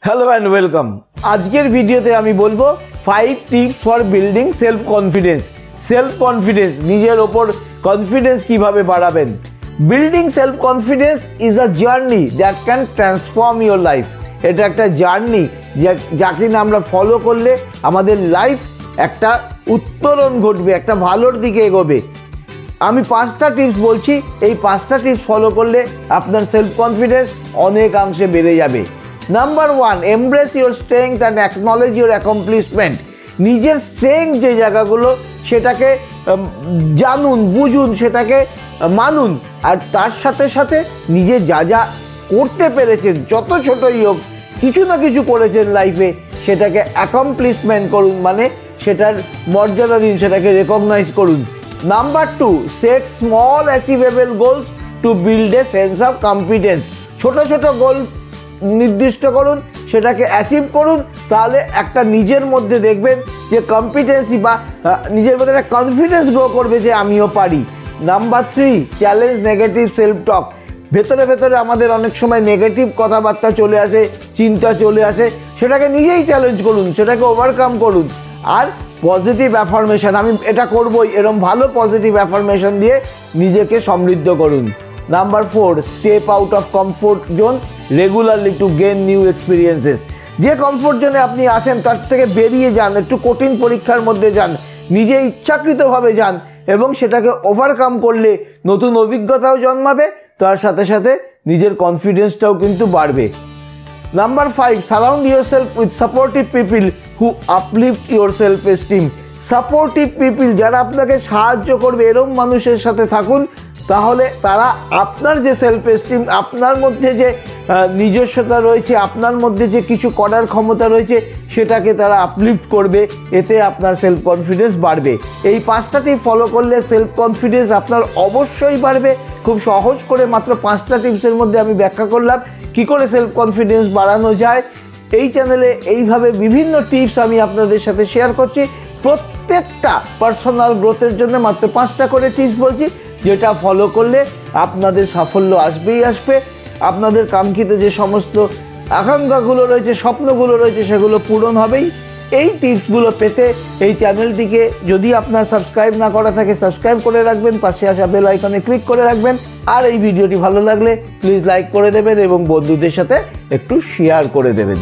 Hello and welcome. आजकेर भिडियोते आमी बोलबो 5 tips for building self confidence निजेर ओपर कन्फिडेंस किभाबे बाड़ाबेन। Building self confidence is a journey that can transform your life. एटा एकटा जार्नी जाके आमरा फलो करले आमादेर लाइफ एकटा उत्तोलन घटबे, एकटा भालोर दिके एगोबे। आमी 5टा टिप्स बोलছি, এই 5টা টিপস ফলো করলে আপনার সেলফ কনফিডেন্স অনেকাংশে বেড়ে যাবে। Number 1, embrace your strength and acknowledge your accomplishment. নিজের স্ট্রেংথ যে জায়গাগুলো সেটাকে জানুন, বুঝুন, সেটাকে মানুন, আর তার সাথে সাথে নিজে যা যা করতে পেরেছেন, যত ছোটই হোক কিছু না কিছু করেছেন লাইফে, সেটাকে অ্যাকমপ্লিশমেন্ট করুন, মানে সেটার মর্যাদা দিন, সেটাকে রেকগনাইজ করুন। Number 2, set small achievable goals to build a sense of confidence. ছোট ছোট গোল নির্দিষ্ট করুন, সেটাকে অ্যাচিভ করুন, তাহলে একটা নিজের মধ্যে দেখবেন যে কনফিডেন্সই বা নিজের মধ্যে একটা কনফিডেন্স গ্রো করবে যে আমিও পারি। নাম্বার 3, চ্যালেঞ্জ নেগেটিভ সেলফ টক। ভেতরে ভেতরে আমাদের অনেক সময় নেগেটিভ কথাবার্তা চলে আসে, চিন্তা চলে আসে, সেটাকে নিজেই চ্যালেঞ্জ করুন, সেটাকে ওভারকাম করুন। আর পজিটিভ অ্যাফার্মেশন, আমি এটা করবই, এরকম ভালো পজিটিভ অ্যাফার্মেশন দিয়ে নিজেকে সমৃদ্ধ করুন। Number 4, step out of comfort zone regularly to gain new experiences. যে কমফোর্ট জোনে আপনি আছেন তার থেকে বেরিয়ে যান, একটু কঠিন পরীক্ষার মধ্যে যান, নিজে ইচ্ছাকৃতভাবে যান, এবং সেটাকে ওভারকাম করলে নতুন অভিজ্ঞতাও জন্মাবে, তার সাথে সাথে নিজের কনফিডেন্সটাও কিন্তু বাড়বে। Number 5, surround yourself with supportive people who uplift your self esteem. Supportive people, যারা আপনাকে সাহায্য করবে, এরকম মানুষের সাথে থাকুন, তাহলে তারা আপনার যে সেলফ এস্টিম, আপনার মধ্যে যে নিজস্বতা রয়েছে, আপনার মধ্যে যে কিছু করার ক্ষমতা রয়েছে, সেটাকে তারা আপলিফট করবে, এতে আপনার সেলফ কনফিডেন্স বাড়বে। এই 5টা টিপ ফলো করলে সেলফ কনফিডেন্স আপনার অবশ্যই বাড়বে। খুব সহজ করে মাত্র 5টা টিপসের মধ্যে আমি ব্যাখ্যা করলাম কি করে সেলফ কনফিডেন্স বাড়ানো যায়। এই চ্যানেলে এইভাবে বিভিন্ন টিপস আমি আপনাদের সাথে শেয়ার করছি। প্রত্যেকটা পার্সোনাল গ্রোথের জন্য মাত্র 5টা করে টিপস বলছি, যেটা ফলো করলে আপনাদের সাফল্য আসবেই আসবে। আপনাদের কাঙ্ক্ষিত যে সমস্ত আকাঙ্ক্ষাগুলো রয়েছে, স্বপ্নগুলো রয়েছে, সেগুলো পূরণ হবেই। এই টিপসগুলো পেতে এই চ্যানেলটিকে যদি আপনার সাবস্ক্রাইব না করা থাকে সাবস্ক্রাইব করে রাখবেন, পাশে আসা বেল আইকনে ক্লিক করে রাখবেন। আর এই ভিডিওটি ভালো লাগলে প্লিজ লাইক করে দেবেন এবং বন্ধুদের সাথে একটু শেয়ার করে দেবেন।